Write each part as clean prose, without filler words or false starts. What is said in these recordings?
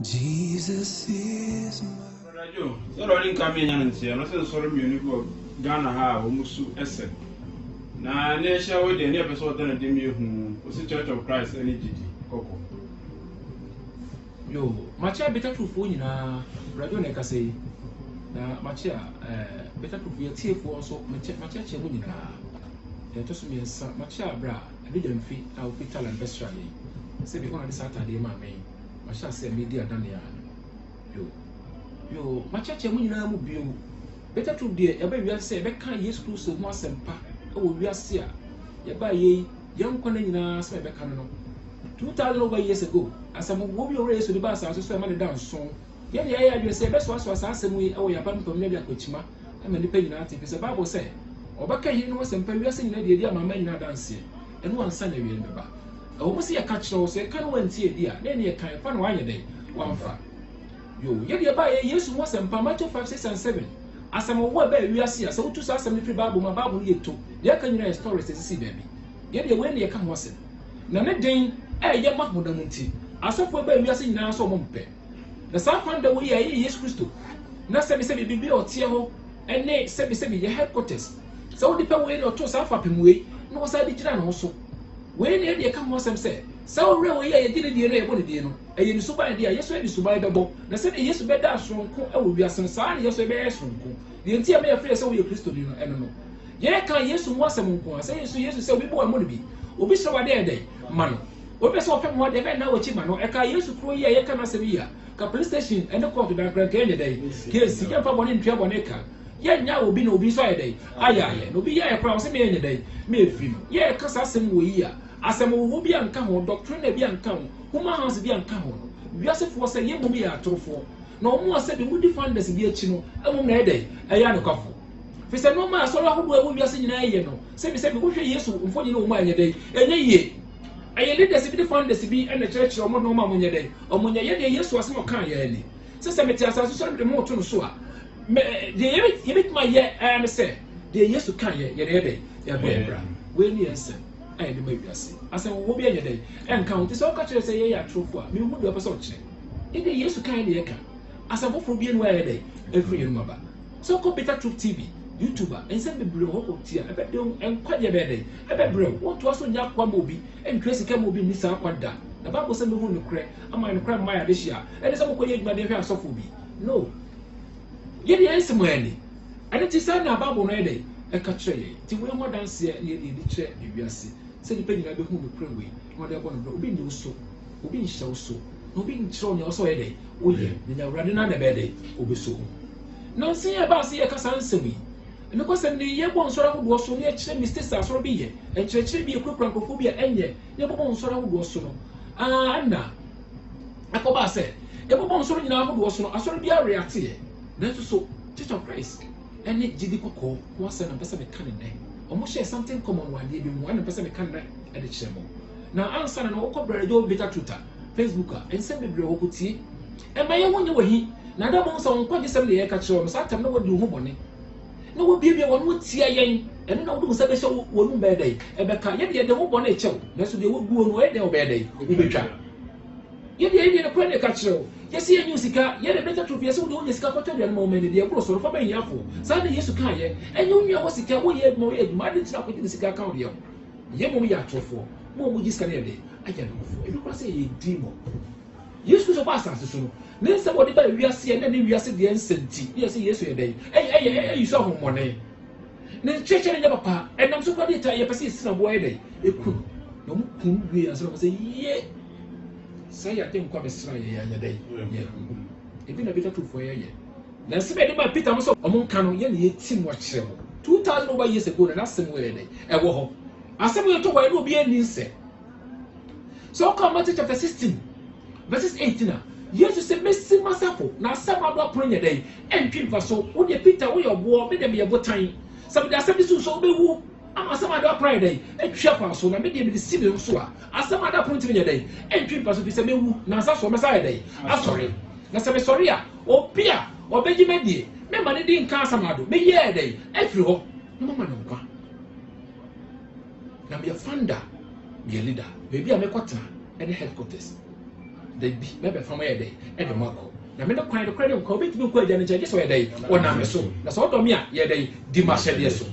Jesus is my Radio. So running coming and say, I'm not sorry, you Ghana have almost essay. Now, Nesha, with the episode of the Demi was the Church of Christ, energy. Coco. Yo, Macha better proof when radio neka say na Macha better proof ye tie for so Macha che when to so me Macha bra e dem fi na hospital and best rally say be on Saturday ma me Macha say media dan ya yo Macha che when mu bio better proof there e ba wi say be kan Jesus Christ mo asempa e wo wi ase a ye ba ye yan kwana nyina say be kan no 2000 over years ago as a movie already so the bus as so man down so yeah you say best was asem we e wo yapan pam na bia kwachima e ma nipa nyina ati say Bible say obaka yi no wasem pa wiase nyina de edi amama nyina dance e no ansa na wie mbeba e wo se ya catch no so e kan wanti edi a na ne e kan fa no anye den wamfa yo ye de ba ye Yesu wasem pa Matthew 5 6 and 7 asem wo ba wiase a so tu so asem ni free Bible ma Bible ye to ye kan nyina stories e si baby ye de we ne ye kan wasem na ne den ye mahmuda munti asofo ba wiase nyina so mo mpe na sa kwanda wo ye Yesu Kristo na se bi bibi otie ho ene se bi ye headquarters so wo dipa we ne oto sa fa pemwe na wo sa di gira na so we ne de ka mo sem se so re wo ye gire die re bo ne die no eye ni so ba de Yesu edi so ba bebo na se Yesu be da sonko e wo wiase sa na Yesu be sonko de ntia me afre se wo ye Kristo ni no eno no ye kan Yesu mo asem nko se Yesu se obi bo mo ne bi obi so wa de ma no obi so opem ho de be na wo chi ma no e ka Yesu kro ye ka na se bi ya ka police station and the court da gran ka enye dai ke si ke fa boni ntwa boni ka ye nya obi na obi so ye dai aya ye no bi ye kra wo se me enye dai me efi no ye ka sa asem wo yi a asem wo bi anka ho doctrine na bi anka ho huma house bi anka ho no wiase fo se ye mo bi ya atorofo na omo se bi wudi founders bi achi no emo na ye dai eya ne kwafo fi se no ma so la hodo e wo wiase nyina ye no se bi wo hwe Yesu mfo nyina wo ma enye dai enye ye aye leaders bi founders bi and the church omo no ma munye dey omunye ye de Yesu asem kan ye ni se meti asaso so de mo to no so a de ye bit ma ye am say de Yesu kan ye de dey ya be bra we ni ensem aye de ma wiase asem wo bi enye dey en kan ti so ka chere say ye ya trofo a me hu de person chere e de Yesu kan ye ka asem foforo bi enu aye dey every year ma ba so ko Better Truth TV YouTuber and send me bro ho tia e be don en kwaje be dey e be bro won to aso nya kwa mobi en kresi ka mobi ni sa kwada na Bible say me hu no kre ama no kre ma ya de hia e de say mo koye adwuma de hwe asofo bi no ye de ensem ani ade ti say na Bible no e dey e ka kire ye ti we ho dance ye de kire e wiase say ni pe nyina be hu no kre we no de bo no obi ni uso obi nhya uso obi nchiro nya oso ye dey o ye ni nya wrade na be dey obi so no see about see e ka sansemi because and ye bon sora ho so ne kire mistakes asoro bi ye en kire bi ekura nkofo bi enye ye bon sora ho so no na akoba se ye bon sora nyina ho so no asoro bi react ye na so Church of Christ ene jidi kokko ho ase na pese me kan ne omo share something common one dey bi mo na pese me kan na e de kire mo na answer na wo brere do Better Truth Facebook en se me brere wo kutie e ma ye wonye wahi na da mo so nkwa gisem le ye ka kire mo sa tam na wo di ho bone no wo bibia wonu tia yen eno na wo do se be so wonu be dai e be ka ye de wo bo na e chew na so de wo guo no e de wo be dai wo betwa ye de ne kwa ne ka chew ye se enyu sika ye de Better Truth ye se wo de sika kwato de no mo me de ye bro so fa ban yafo sa na Yesu kan ye enyu nwa wo sika wo ye mo ye ma de tira kwato de sika kan de ye mo ya trofo mo gisika ne de aja no fo e bi kwa se ye dimo Yesu so ba asase so no ne se wo de ba wiase ne wiase de ensenti ye se Yesu ye dai you so homone ne cheche ne papa enam so kwa de ta ye pese sina bo ye dai eku no mu kun wi aso ko se ye sai ya ten kwa be sira ye anya dai ye e bi na Better Truth for ye na se be de ba Peter mo so omo nka no ye ne ye tim wa kire mo 2000 over years ago na asem we dai e wo ho asem ye to wa e obi ani nse so come Matthew chapter 16 verses 18 Yesu se mesi masafo na asama do apronye dai entwimfa so wo de Peter wo yobo me de me botan sabe da asem so so bewu ama asama do apronye dai etwa fa so na me de me sibe so a asama do apronye dai entwimfa so bi se mewu na asa so mesa dai asori na se me sori a opia obeji medie me ma ne di nka asama do me ye dai afiri ho no mama no kwa na me founder be leader baby a me kwata any headquarters da bi bɛbɛ fam yɛ dɛ ɛde mo akɔ na me no kwan de kwan de nkɔ obetumi nkɔ agya ne nkyɛn gye sɛ ɔyɛ dɛ ɔnam so na sɛ ɔdɔ me a yɛ dɛ di ma hyɛdeɛ so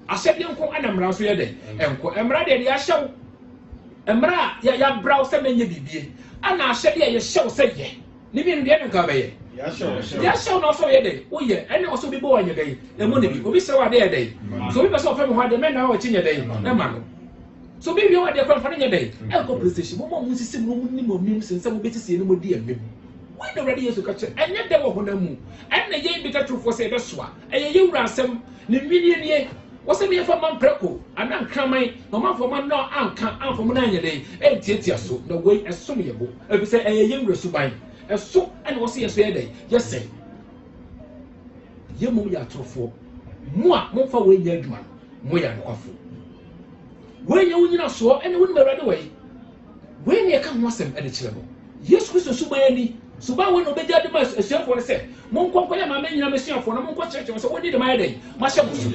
ahyɛdeɛ nko ana mmara so yɛ dɛ ɛnkɔ mmara deɛ de ahyɛw mmara ya braw sɛ menye bibie ana ahyɛdeɛ yɛ hyɛw sɛ yɛ ne bi no deɛ ne nka bɛyɛ ya hyɛw na ɔsɔ yɛ dɛ woyɛ ɛne ɔsɔ bi bɔ wɔ nyɛ dɛ ɛmu ne bi obi sɛ wɔ ade yɛ dɛ so obi pɛ sɛ ɔfɛ me hɔ ade mɛ na ɔkyi nyɛ dɛ ɛma no so bi wi wɔ ade kwan fa ne nyɛ dɛ ɛnkɔ playstation mo mo sisi mo mo ni mo mim sensɛ mo betisi ne mo di ɛmem when the ready yesu kache enye de wo honam mu enne ye bi katrofo se be soa eye ye wura asem ne minie nie wo se me fa man preko anan kraman no man fo man no anka anfo mo na anyede e tietia so na wei esom ye bo e bi se eye ye wura suban eso ene wo se yeso ye dai ye se ye mum ya atrofo mo a mo fa wei nya adwuma mo ya nkwafo wei ye wunyina so ene woni merade wei ne ka ho asem ene kire no yesu kristo suban ani suba wo no be jade ma asuafo ne se mon konkɔ ya ma nyina masuafo na mon kɔ kyerɛkyerɛ so wodi de ma yɛ dai ma hyɛ busu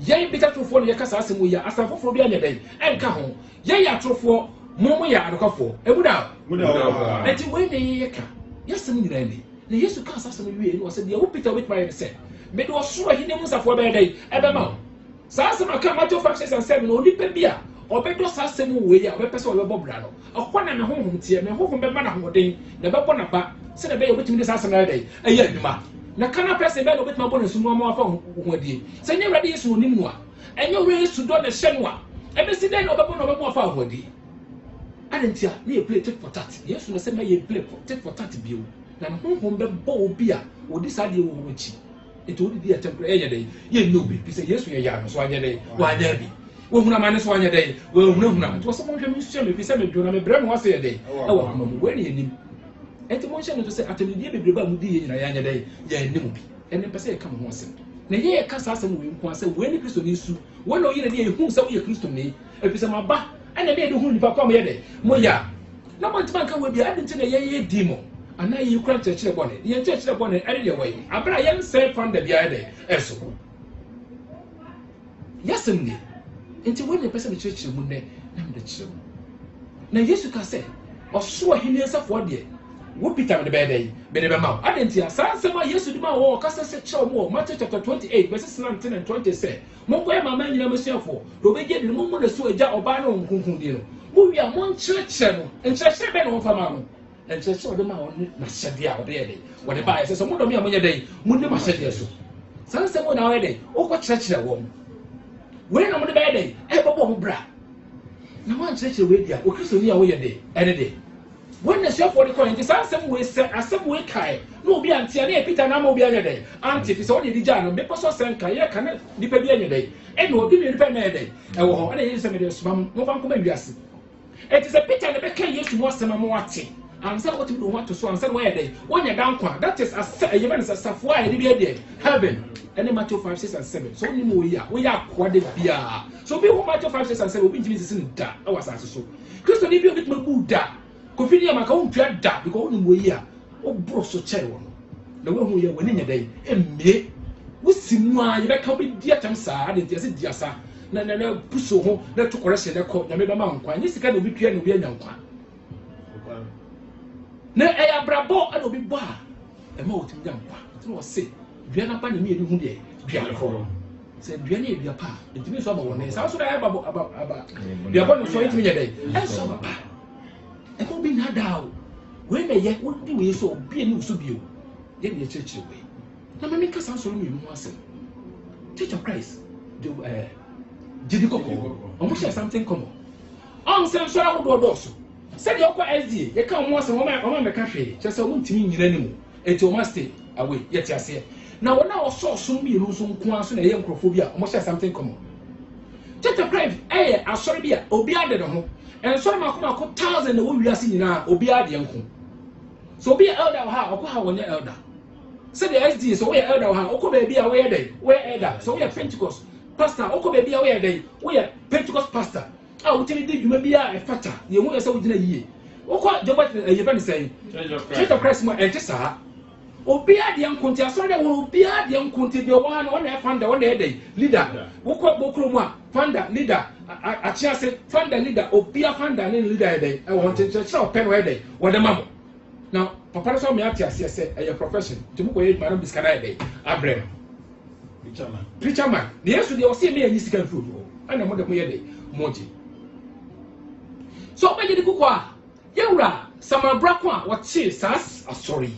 yɛn bi tatrofo ne yɛ kasa asɛm yi asafoforo bi anya dai ɛnka ho yɛn yɛ atrofo mo yɛ adokafo ebuda enti we ne yɛ ka yɛsɛm nyina ni na yesu ka asasɛm wie ne wɔ sɛ deɛ wo peter wit ma yɛ sɛ me de ɔsoro hine mu nsafo bɛyɛ dai ɛbɛma saa asɛm aka Matthew 5:6-7 no onipa bi a ɔbɛdɔ saa asɛm wei a ɔbɛpɛ sɛ ɔbɛbɔ bra no ɔkɔ na me honhom tie me honhom bɛma na hoɔden na bɛbɔ na ba sɛ na bɛyɛ obetumi de saa asɛm na dai ɛyɛ adwuma na kana pɛsɛ bɛyɛ obetumi abɔ ne sumu ama afa hoɔdie sɛ nyɛ wɛde yesu onim no a ɛnyɛ wɛde yesu dɔ ne hyɛ no a ɛbɛsi dɛ na ɔbɛbɔ na ɔbɛbɔ afa hoɔdie adantia ne yɛ play tit for tat yesu na sɛ ma yɛ play tit for tat bio na honhom bɛbɔ obi a odi saa deɛ wɔ wɔkyi eto odi di atɛmpere ɛyɛ dɛ yɛ nno bi sɛ yesu yɛ yaa no so anyɛ dɛ wanyɛ bi wohuna mane so anyɛ dɛ wohuna to sɛ monhwɛ me nhyɛ me bi sɛ me dwona me brɛ me wase yɛ dɛ ɛwɔ akoma mu wɔ ne anim enti monhyɛ no to sɛ atamidie bebree ba mu di yɛ nyina yɛ anyɛ dɛ yɛ anim bi ɛne pɛ sɛ yɛka mo ho asɛm na yɛ ka saa asɛm wɔ nko asɛ wɔ ne kristo ne su wɔ na ɔyɛ ne yɛ hu sɛ woyɛ kristo ne efi sɛ maba ɛna me yɛ de hu nipa kwa mo yɛ dɛ mo ya na mo ntima nka wɔ bi ade nti na yɛ di mo ana yɛ kura kyerɛkyerɛ bɔne yɛ kyerɛkyerɛ bɔne ɛde deɛ wɔyɛ abra yɛn sɛ fanda biara dɛ ɛso yɛsɛm ne nti wɔn ne pɛsɛ kyerɛkyerɛ mu nɛ na mede kyerɛ mu na yesu ka sɛ ɔsoro ahene nsafoɔ deɛ wo peter mede bɛyɛ dɛ mede bɛma wo ade nti a saa nsɛm a yesu de ma wɔ ɔkasa sɛ kyerɛw mu wɔ Matthew chapter 28 verses 19 and 20 sɛ monkɔyɛ ma man nyinaa masuafoɔ na ɔbɛgye de mo na so agya ɔbaa no nkonkron di no mo wi a monkyerɛkyerɛ no nkyerɛkyerɛ bɛ na wɔmfa ma no nkyerɛkyerɛ ɔde ma wɔn n'ahyɛdeɛ a ɔde yɛ dɛ wɔde baa ɛsɛ sɛ mo dɔm a monyɛ dɛ mo ne m'ahyɛdeɛ so saa nsɛm wɔ na wɔyɛ dɛ wokɔ kyerɛkyerɛ wɔn wei na mo de bɛyɛ dɛ ɛbɛbɔ mo bra na wɔn kyerɛkyerɛ wei di a okristoni a wɔyɛ dɛ ɛne dɛ wɔn na suafoɔ de kɔn nti saa asɛm wei sɛ asɛm wei kae na obi antia na Peter na ama obi anyɛ dɛ anti fi sɛ wɔde di gya no mepɛ sɛ ɔsɛn ka yɛ ka na nipa bi anyɛ dɛ ɛna obi mi nipa na yɛ dɛ ɛwɔ hɔ ɛna yɛ sɛ mede soma mo fa nkɔmɔ wiase ɛti sɛ Peter na bɛka Yesu mu asɛm ama wate ansa wɔte bi wɔn ato so ansa wɔyɛ dɛ wɔnyɛ dankwa that is asɛ ɛyɛ bɛ ne sɛ safoa a yɛde bi yɛ dɛ heaven ɛne Matthew 5:6-7 so wɔn mu oyi a wɔyɛ akoa de bia so obi wɔ Matthew 5:6-7 obi ntumi sisi ne da ɛwɔ asase so kristo ni bi obi tuma bu da kofi ni amaka wɔn tua da because wɔn mu oyi a ɔboro so kyɛn wɔn na wɔn ho yɛ wɔn ne nyɛ dɛ emie wosi mu a yɛbɛka obi di atam saa de nti yɛsi di asa na puso ho na to correction na kɔ nyame bɛma nkwa nye sika na obi tua na obi anya nkwa na ɛyɛ abrabɔ ɛna obi bɔ a ɛma wɔtumi nya nkwa nti wɔ se dua na ba na mi yɛ hu deɛ dua korɔ sɛ dua ne yɛ dua pa ntumi nso ama wɔn ne saa so na ɛyɛ aba dua bɔ ne so ntumi nyɛ dɛ ɛnso aba pa ɛma obi na ada o wei na yɛ wodi wei so obi ani so bio yɛ ne kyerɛkyerɛ wei na mami kasa nsɔrɔ mi mu asɛm Church of Christ de jidi kɔkɔ ɔmo hyɛ something common ɔmo sɛ nsɔrɔ ahodoɔ dɔɔso sɛdeɛ ɔkɔ SDA yɛka ɔmo asɛm ɔmo amɛka hwee kyerɛ sɛ ɔmo ntumi nyina ne mu eti ɔmo stay away yɛte aseɛ na wɔn a ɔsɔ ɔsom mmienu nso nko ara so na ɛyɛ nkurɔfoɔ bi a ɔmo hyɛ something common Church of Christ ɛyɛ asɔre bi a obi ade ne ho ɛnsɔre mako 1,000 na wɔn wiase nyinaa obi ade nko so obi yɛ elder wɔ ha ɔkɔ ha wɔnyɛ elder sɛdeɛ SDA sɛ wɔyɛ elder wɔ ha ɔkɔ baabi a wɔyɛ dɛ wɔyɛ elder sɛ wɔyɛ Pentecost pastor ɔkɔ baabi a wɔyɛ dɛ wɔyɛ Pentecost pastor a wotumi di dwuma bi a ɛfata yɛn ho yɛ sɛ wogyina yie wokɔ Jehovah yɛbɛ ne sɛn Church of Christ mu ɛnte saa obi adeɛ nkonti asɔre dɛ wɔn obi adeɛ nkonti deɛ wɔn ano ɔna ɛfanda ɔna ɛdɛ leader wokɔ bokuro mu a fanda leader akyiase fanda leader obi afanda ne leader ɛdɛ ɛwɔ nkyɛnkyɛn ɔpɛ no ɛdɛ wɔde ma mo Now papa no so me ati ase say a profession to mo koye man biska na dey abrem preacher man the yesu dey o say me anyi sika food ho ana mo de mo ye dey moji so be dey kuko a yewura samabra ko a wote sas asori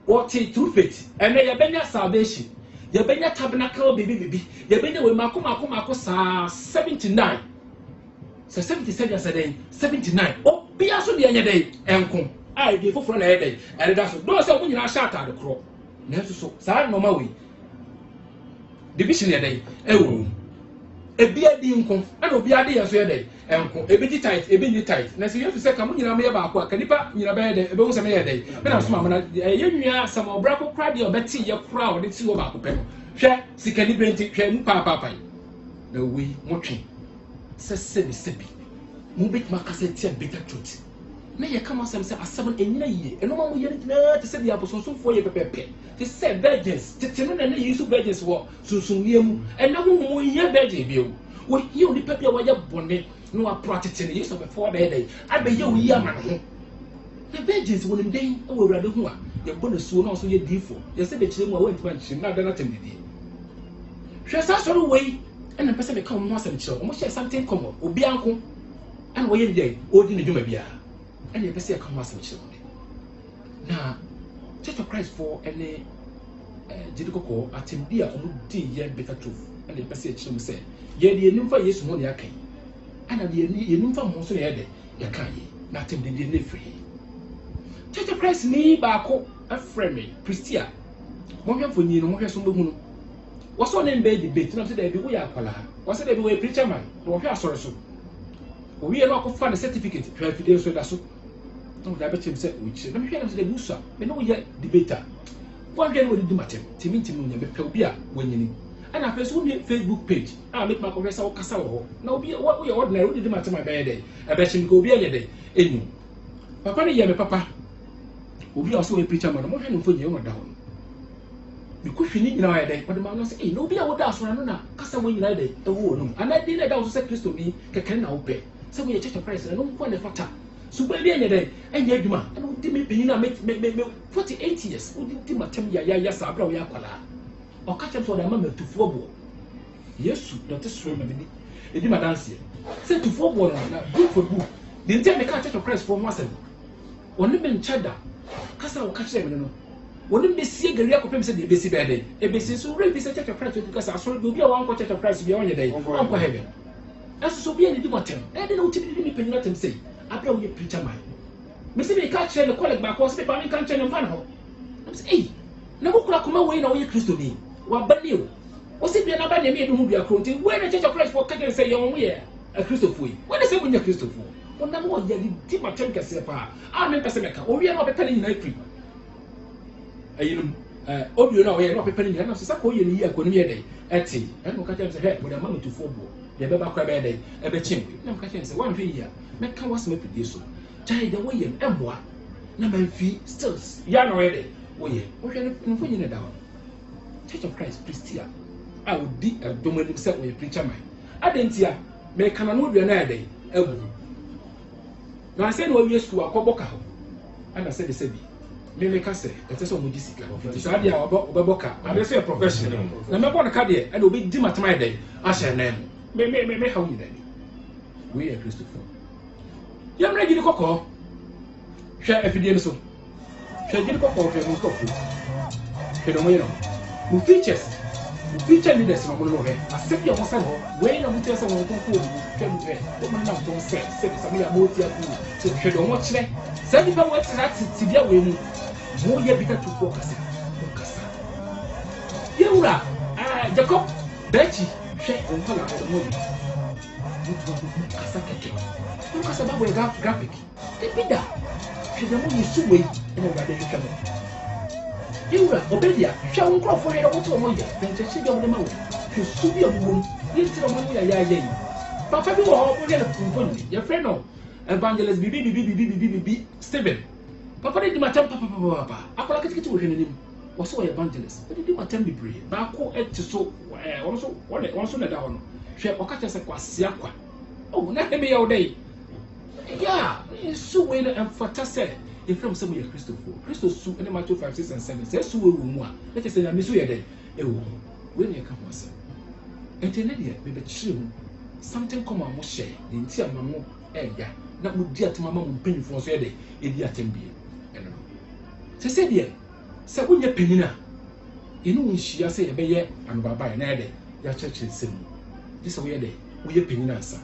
wote through faith ene ye benya salvation ye benya tabernacle bibi ye benya we mako sa 79 so 77 say 79 obia so de anya dey enko a dey foforo na ye dey ere da so do say mo nyina sha atade kro na so sa normal way division ye dey ewo ebia di nko ana obia de ye so ye dey enko ebi di tight ebi ni tight na se yesu se ka mo nyina me ye ba ko a kanipa nyina be ye dey ebe hu se me ye dey me na so ma na ye nwia sama obra ko kra de obeti ye kra o de ti wo ba ko pe no hwe sikani brenti hwe mu papa na we motwe se bi mu bit makase tie bitter truth na ye kama sem se asem enyina yie eno ma mo ye na te se dia posonsofo ye pepepe te se virgins te no na yesu virgins wo sunsun niemu ena ho mo ye virgin bio wo ye oni pepe wa ye bone no wa protect ne yesu before dey abe ye wo yi ama no the virgins wo nim den o awurade ho a ye bone suo na so ye difo ye se be kire mu a wanti ban kire na da na temdidi hwe sa so ro wei ena pese me ka mo asem kire mo share something common obi anko ana wo ye dey odi ne dwuma bia and you see a conversation with now Church of Christ for any Jidiko at him dear or dear better truth and the passage to say ye the nympha yes money akai and the nympha monso ye ya kan ye na tem de ne free Church of Christ ni ba ko afrɛ me Christia mo hwɛ fo ni no mo hwɛ so behu no wo so ne be debate na say da bi wo ya akwala wo say da bi wo preacher man no hwɛ asɔre so wo wie no akɔfa ne certificate hwɛ fide so da so no da betim say which na me hwɛ na say da busa me no ye debater one hwɛ no wo di matem timi nya me pɛ obi a wanyini ana pɛ so ne Facebook page a make ma kɔhwɛ sa wo kasa wo na obi wo ye ordinary wo di matem abɛyɛ dɛ ɛbɛhyim ko obi ayɛ dɛ enyu papa ne ye me papa obi a so we preacher man mo hwɛ no mfo nyɛ no da ho me ko hwini nyina ayɛ dɛ ɔde ma no say no obi a wo da so no na kasa wo nyina dɛ ɛwo no ana di na da wo so Kristo bi kɛkɛ na wo pɛ sɛ wo yɛ Church of Christ no mfo ne fata so ba bi anyɛ dɛ ɛnyɛ adwuma ɛna wo di me penina me 48 years wo di matem ya sa abra wo ya kwala ɔka kyɛm sɛ ɔde ama matufoɔ boɔ yesu dɔte soro ma bi edi ma danse sɛ tufoɔ boɔ na good for good de ntɛ me ka Church of Christ for mo asɛm ɔne me nkyada kasa wo ka kyerɛ me no wɔne me sie gari akɔpem sɛ de ebesi bɛɛ dɛ ebesi so re bi sɛ Church of Christ to kasa asɔre bi obi a wankɔ Church of Christ bi ɔnyɛ dɛ wankɔ heaven ɛso so bi a ne di matem ɛde na wotibi di me penina tem sɛ abra wo ye preacher man me se me ka kyerɛ ne colleague ba ko se pa me kan kyerɛ ne mfa ne ho am se ei na wo kura koma wei na wo ye Kristo ni wa bani o o se bia na ba ne me edu hu bia kro nti we na Church of Christ for ka kyerɛ sɛ ye wo ye a Kristo fo yi we na se wo nya Kristo fo wona mo ye di matem kɛse pa a me pese me ka o wi na obɛka ne nyina afiri ayinum obi na o ye na obɛka ne nyina na se ko ye ne yi akonim ye dɛ ɛti ɛno ka kyerɛ sɛ he mo da ma mutufo bo de beba kwa be dɛ ɛbɛkyem na mo ka kyerɛ sɛ wan hwɛ yi a mɛka wasɛm apidie so kyai da wo ye ɛmboa na manfi still ya na we de wo ye wo hwɛ no mfo nyina da ho Church of Christ Christia a odi adomani sɛ wo ye preacher man adentia me kana no dua na ɛdɛ abu na sɛ no wie school akɔbɔ ka ho ana sɛ de sɛ bi me ka sɛ ɛtɛ sɛ mo di sika nti saa de a ɔbɛbɔ ka ade sɛ professional na mɛbɔ no ka de ɛna obi di matema ɛdɛ ahyɛ nan me ha wo nyina ni wo ye Christopher yamra gidi kokɔ hwɛ afidie no so hwɛ gidi kokɔ hwɛ mo stop hwɛ no mo yɛ no mo features mo feature leaders no mo no hwɛ asɛbi a mo sɛ no wei na mo tɛ sɛ wɔn konko obi hwɛ mo hwɛ o mo na mo tɔn sɛ sɛ ya mo tia ku sɛ hwɛ do mo kyerɛ sɛ nipa mo tena tibia wei mu mo yɛ bi ta tu fo kasa mo kasa yewura Jacob Bechi hwɛ on fa na mo bi kasa kɛkɛ mo kasa ba boy graphic e bida hwɛ da mo yesu wei ina ba de hwɛ mo yewura obedia hwɛ wo nkrofo yɛ wo to mo yɛ bɛnkyɛ bi mo de ma wo hwɛ su bi abubu yɛ tira mo yɛ yi papa bi wɔ hɔ mo yɛ no mfo ni yɛ frɛ no evangelist bibi Stephen papa de di matam papa akola ketekete wo hwɛ n'anim wɔ so yɛ evangelist de di matam bebree ba ko ɛte so wɔn so na da hɔ no hwɛ ɔka kyerɛ sɛ kwase akwa oh na me yɛ wo dai ya su we no emfata sɛ yɛfrɛ m sɛ moyɛ kristofoɔ kristo su ne Matthew 5, 6 and 7 sɛ su wɔ mu a na kyerɛ sɛ nyame so yɛ dɛn ɛwɔ mu wei ne yɛka ho asɛm ɛnti ne deɛ mebɛkyerɛ mu something come a mohyɛ ne nti ama mo ɛya na modi atema ma mo mpanyimfoɔ so yɛ dɛn ɛdi atɛm bie ɛno no sɛ deɛ sɛ wonyɛ panyin a ɛne wo nhyia sɛ yɛbɛyɛ anobabaeɛ na yɛ dɛn yɛakyerɛkyerɛ nsɛm mu gye sɛ woyɛ dɛn woyɛ panyin ansa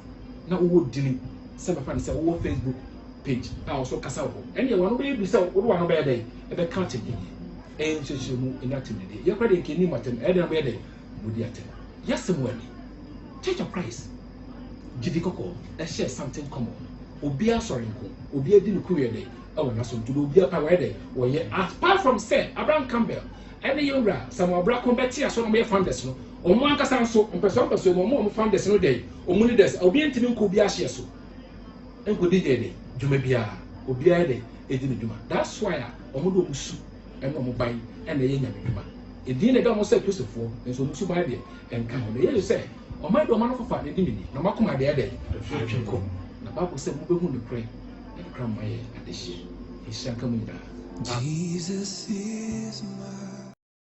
na wowɔ dini sɛ bɛfa ne sɛ wowɔ Facebook page a wɔso kasa wɔ hɔ ɛneɛ wɔno bɛyɛ bi sɛ wode wano bɛyɛ dɛn ɛbɛka atɛmdidie ɛyɛ nhyɛhyɛ mu ɛne atɛmdidie yɛkora deɛ nkɛnim atɛm ɛyɛ dɛn bɛyɛ dɛn modi atɛm yɛasɛm wɔ ani Church of Christ gyidi kɔkɔɔ ɛhyɛ something common obiara sɔre nko obiara di ne ko yɛ dɛn ɛwɔ n'asomtu obiara pa wɔyɛ dɛn wɔyɛ apart from sɛ Abraham Campbell ɛne yɛwura Samuel Brako bɛte aso na wɔyɛ founders no ɔmo ankasa nso mpɛsɔmpɛsɔ ɔmo founders no dɛn ɔmo leaders obiara ntumi nkɔ obiara ahyɛ so nkɔdi yɛ dɛn dwuma biara obiara dɛn edi ne dwuma that's why a ɔmo de ɔmo su ɛne ɔmo ban ɛna ɛyɛ nyame dwuma edin na ɛda ɔmo sɛ kristofoɔ nso ɔmo su ban deɛ ɛnka ho na yɛ sɛ ɔmo de ɔmo ano fafa ne di mi ni na ɔmo akoma deɛ dɛn atwe nkɔ na baako sɛ mo bɛhu ne korɛ ɛkra mo ayɛ adehyɛ ehyia nka mo nyinaa. Jesus is my